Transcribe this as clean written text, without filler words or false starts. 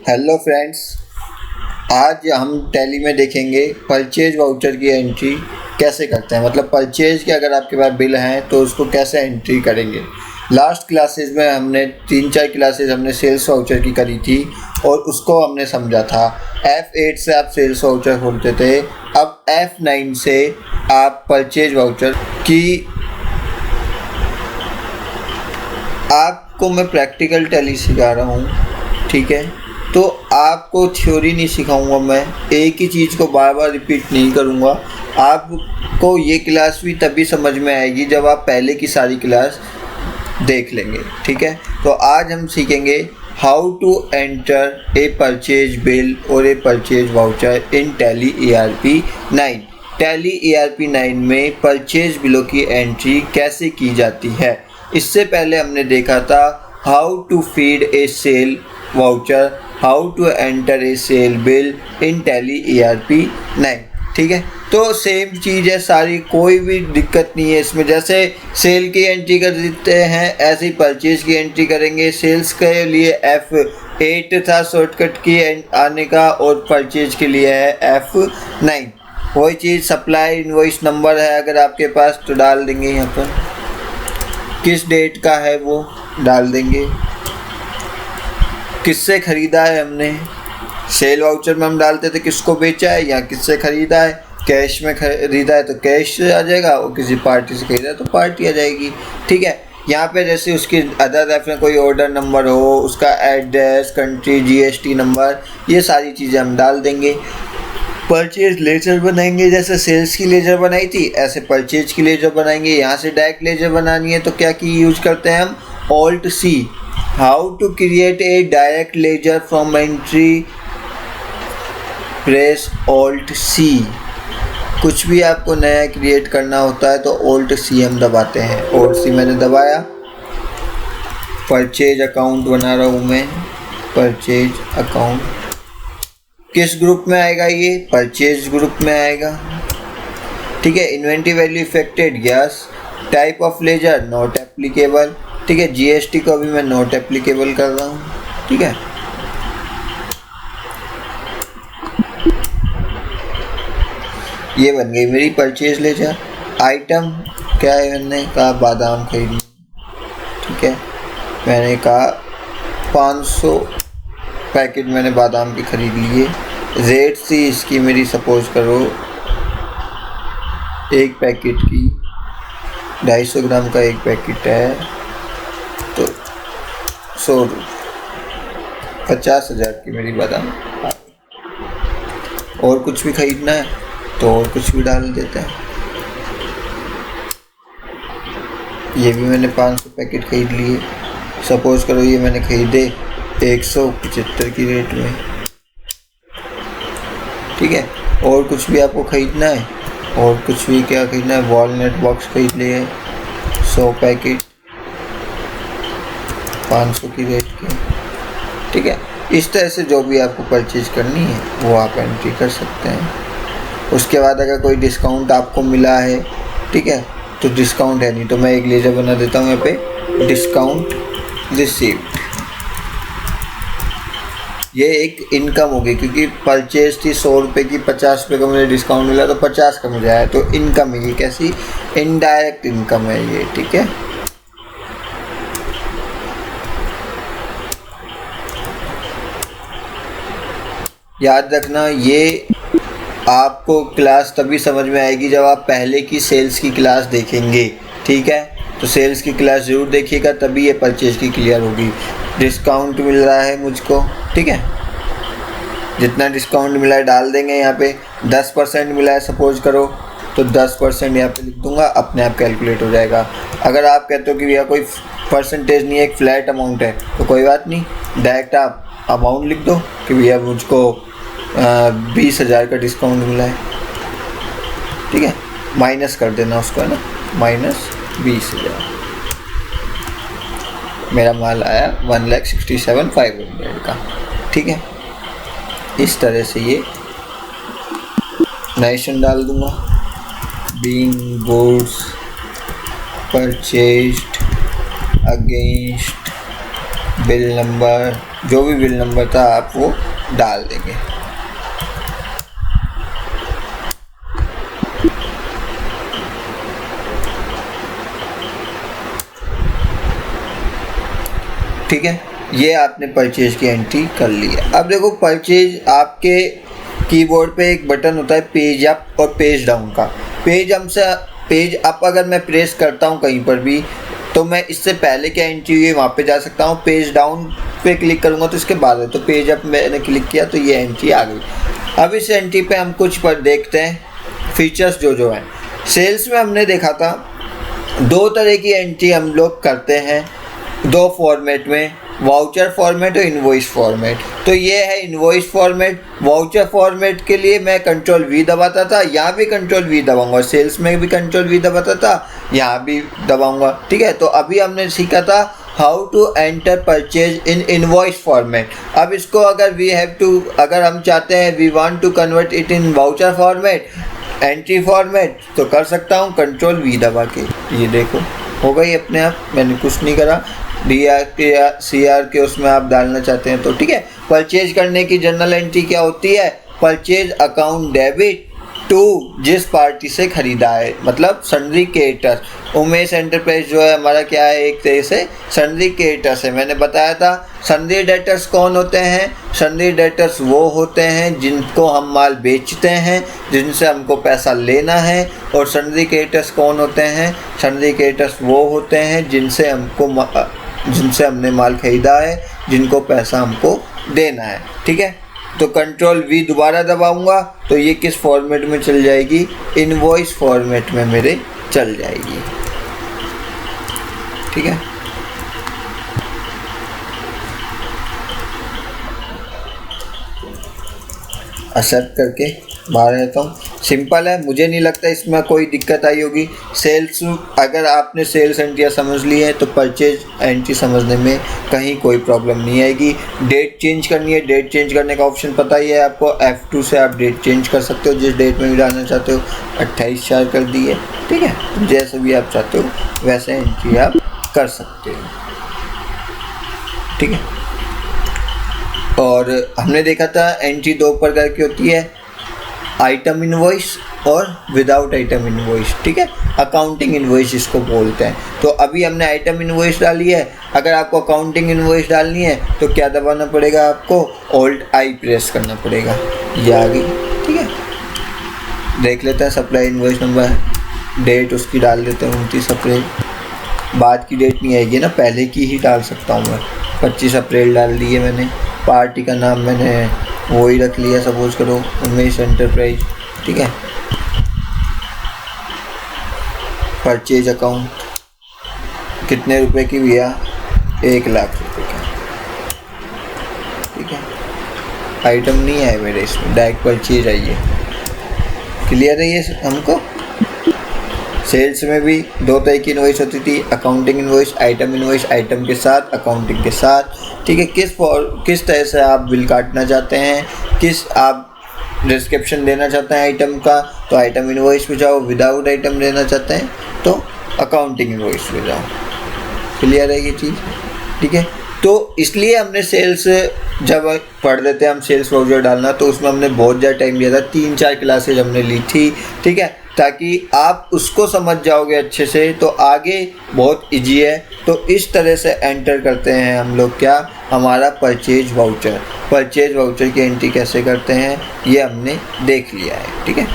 Hello friends, आज हम tally में देखेंगे परचेज वाउचर की एंट्री कैसे करते हैं। मतलब परचेज के अगर आपके पास बिल हैं तो उसको कैसे एंट्री करेंगे। लास्ट क्लासेस में हमने 3-4 क्लासेस हमने सेल्स वाउचर की करी थी और उसको हमने समझा था। F8 से आप सेल्स वाउचर खोलते थे, अब F9 से आप परचेज वाउचर की। आपको मैं प्रैक्टिकल टैली सिखा रहा हूँ, ठीक है। तो आपको थ्योरी नहीं सिखाऊंगा, मैं एक ही चीज़ को बार बार रिपीट नहीं करूँगा। आपको ये क्लास भी तभी समझ में आएगी जब आप पहले की सारी क्लास देख लेंगे, ठीक है। तो आज हम सीखेंगे how to enter a purchase bill और a purchase voucher in Tally ERP9। Tally ERP9 में परचेज बिलों की एंट्री कैसे की जाती है। इससे पहले हमने देखा था how to feed a sale voucher, how to enter a sale bill in Tally ERP9, ठीक है। तो सेम चीज़ है सारी, कोई भी दिक्कत नहीं है इसमें। जैसे सेल की एंट्री कर देते हैं ऐसे ही परचेज की एंट्री करेंगे। सेल्स के लिए F8 था शॉर्टकट की आने का और परचेज के लिए है F9। वही चीज़ सप्लाई इनवॉइस नंबर है अगर आपके पास तो डाल देंगे यहाँ पर, किस डेट का है वो डाल देंगे, किससे ख़रीदा है हमने। सेल वाउचर में हम डालते थे किसको बेचा है या किससे ख़रीदा है। कैश में ख़रीदा है तो कैश आ जाएगा और किसी पार्टी से ख़रीदा है तो पार्टी आ जाएगी, ठीक है। यहाँ पे जैसे उसकी अदर रेफरेंस कोई ऑर्डर नंबर हो, उसका एड्रेस, कंट्री, GST नंबर, ये सारी चीज़ें हम डाल देंगे। परचेज लेजर बनाएंगे, जैसे सेल्स की लेजर बनाई थी ऐसे परचेज की लेजर बनाएंगे। यहाँ से डायरेक्ट लेजर बनानी है तो क्या की यूज करते हैं हम, Alt+C। How to create a direct ledger from entry, press Alt+C। कुछ भी आपको नया क्रिएट करना होता है तो Alt+C हम दबाते हैं। Alt+C मैंने दबाया, परचेज अकाउंट बना रहा हूँ मैं। परचेज अकाउंट किस ग्रुप में आएगा, ये परचेज ग्रुप में आएगा, ठीक है। Inventory value affected, yes. Type of ledger not applicable, ठीक है। GST को भी मैं नॉट एप्लीकेबल कर रहा हूँ, ठीक है। ये बन गई मेरी परचेज लेजर। आइटम क्या है, मैंने कहा बादाम खरीदनी, ठीक है। मैंने कहा 500 पैकेट मैंने बादाम के खरीद लिए। रेट सी इसकी मेरी सपोज करो एक पैकेट की 250 ग्राम का एक पैकेट है तो 50,000 की मेरी बादाम। और कुछ भी खरीदना है तो और कुछ भी डाल देते हैं। ये भी मैंने 500 पैकेट खरीद लिए। सपोज करो ये मैंने खरीदे 175 की रेट में, ठीक है। और कुछ भी आपको खरीदना है, और कुछ भी क्या खरीदना है, वॉलनट बॉक्स खरीद लिए 100 पैकेट 500 की रेट के, ठीक है। इस तरह से जो भी आपको परचेज करनी है वो आप एंट्री कर सकते हैं। उसके बाद अगर कोई डिस्काउंट आपको मिला है, ठीक है, तो डिस्काउंट है, नहीं तो मैं एक लेजर बना देता हूँ यहाँ पे, डिस्काउंट रिसीव्ड। ये एक इनकम होगी क्योंकि परचेज थी 100 रुपये की, 50 रुपये का मुझे डिस्काउंट मिला तो 50 का मुझे आया, तो इनकम है ये। कैसी, इनडायरेक्ट इनकम है ये, ठीक है। याद रखना ये आपको क्लास तभी समझ में आएगी जब आप पहले की सेल्स की क्लास देखेंगे, ठीक है। तो सेल्स की क्लास ज़रूर देखिएगा तभी ये परचेज की क्लियर होगी। डिस्काउंट मिल रहा है मुझको, ठीक है। जितना डिस्काउंट मिला है डाल देंगे यहाँ पे। 10% मिला है सपोज करो तो 10% यहाँ पे लिख दूंगा, अपने आप कैलकुलेट हो जाएगा। अगर आप कहते हो कि भैया कोई परसेंटेज नहीं है, एक फ्लैट अमाउंट है, तो कोई बात नहीं, डायरेक्ट आप अमाउंट लिख दो कि भैया मुझको 20,000 का डिस्काउंट मिला है, ठीक है। माइनस कर देना उसको, है ना, -20,000। मेरा माल आया 1,67,500 का, ठीक है। इस तरह से ये नरेशन डाल दूंगा। Being goods purchased against bill number, जो भी बिल नंबर था आप वो डाल देंगे। ठीक है, ये आपने परचेज की एंट्री कर ली है। अब देखो परचेज, आपके कीबोर्ड पे एक बटन होता है पेज अप और पेज डाउन का। पेज अप अगर मैं प्रेस करता हूँ कहीं पर भी, तो मैं इससे पहले क्या एंट्री हुई है वहाँ पे जा सकता हूँ। पेज डाउन पे क्लिक करूँगा तो इसके बाद है, तो पेज अप मैंने क्लिक किया तो ये एंट्री आ गई। अब इस एंट्री पे हम कुछ पर देखते हैं फीचर्स जो हैं। सेल्स में हमने देखा था 2 तरह की एंट्री हम लोग करते हैं, 2 फॉर्मेट में, वाउचर फॉर्मेट और इनवॉइस फॉर्मेट। तो ये है इनवॉइस फॉर्मेट। वाउचर फॉर्मेट के लिए मैं कंट्रोल वी दबाता था, यहाँ भी कंट्रोल वी दबाऊंगा, सेल्स में भी कंट्रोल वी दबाता था, यहाँ भी दबाऊंगा। ठीक है, तो अभी हमने सीखा था how to enter purchase in invoice format. अब इसको अगर हम चाहते हैं we want to convert it in voucher format, entry format, तो कर सकता हूँ कंट्रोल वी दबा के। ये देखो हो गई अपने आप, मैंने कुछ नहीं करा। DR के या CR के उसमें आप डालना चाहते हैं तो ठीक है। परचेज करने की जनरल एंट्री क्या होती है? परचेज अकाउंट डेबिट टू जिस पार्टी से खरीदा है, मतलब सन्ड्री क्रेडिटर्स। उमेश एंटरप्राइज जो है हमारा क्या है, एक तरह से सन्ड्री क्रेडिटर्स है। मैंने बताया था सन्ड्री डेटर्स कौन होते हैं। सन्ड्री डेटर्स वो होते हैं जिनको हम माल बेचते हैं, जिनसे हमको पैसा लेना है। और सन्ड्री क्रेडिटर्स कौन होते हैं? सन्ड्री क्रेडिटर्स वो होते हैं जिनसे हमने माल खरीदा है, जिनको पैसा हमको देना है। ठीक है, तो कंट्रोल वी दोबारा दबाऊंगा तो ये किस फॉर्मेट में चल जाएगी? इनवॉइस फॉर्मेट में मेरे चल जाएगी। ठीक है, एक्सेप्ट करके बाहर रहता हूँ। सिंपल है, मुझे नहीं लगता इसमें कोई दिक्कत आई होगी। सेल्स, अगर आपने सेल्स एंट्रियाँ समझ ली है तो परचेज एंट्री समझने में कहीं कोई प्रॉब्लम नहीं आएगी। डेट चेंज करनी है, डेट चेंज करने का ऑप्शन पता ही है आपको। F2 से आप डेट चेंज कर सकते हो, जिस डेट में भी डालना चाहते हो। 28/4 कर दी है। ठीक है, जैसे भी आप चाहते हो वैसे एंट्री आप कर सकते हो। ठीक है, और हमने देखा था एंट्री 2 प्रकार की होती है, आइटम इनवॉइस और विदाउट आइटम इनवॉइस। ठीक है, अकाउंटिंग इनवॉइस इसको बोलते हैं। तो अभी हमने आइटम इनवॉइस डाली है। अगर आपको अकाउंटिंग इनवॉइस डालनी है तो क्या दबाना पड़ेगा? आपको Alt-I प्रेस करना पड़ेगा। ये आ गई। ठीक है, देख लेते हैं सप्लाई इनवॉइस नंबर, डेट उसकी डाल देते हैं 29 अप्रैल। बाद की डेट नहीं आएगी ना, पहले की ही डाल सकता हूँ मैं। 25 अप्रैल डाल दी है मैंने। पार्टी का नाम मैंने वही रख लिया, सपोज करो उमेश एंटरप्राइज। ठीक है, परचेज अकाउंट कितने रुपए की भैया? 1 लाख रुपए का। ठीक है, आइटम नहीं आए मेरे इसमें, डायरेक्ट परचेज आई है। क्लियर है ये हमको? सेल्स में भी 2 तरह की इनवॉइस होती थी, accounting invoice, item invoice, item के साथ, अकाउंटिंग के साथ। ठीक है, किस तरह से आप बिल काटना चाहते हैं, किस आप डिस्क्रिप्शन देना चाहते हैं आइटम का, तो आइटम इनवॉइस पे जाओ। विदाउट आइटम देना चाहते हैं तो अकाउंटिंग इनवॉइस पे जाओ। क्लियर है ये चीज़? ठीक है, तो इसलिए हमने सेल्स जब पढ़ लेते हैं हम सेल्स वाउचर डालना, तो उसमें हमने बहुत ज़्यादा टाइम लिया था। 3-4 क्लासेज हमने ली थी। ठीक है, ताकि आप उसको समझ जाओगे अच्छे से तो आगे बहुत इजी है। तो इस तरह से एंटर करते हैं हम लोग क्या, हमारा परचेज वाउचर की एंट्री कैसे करते हैं ये हमने देख लिया है। ठीक है।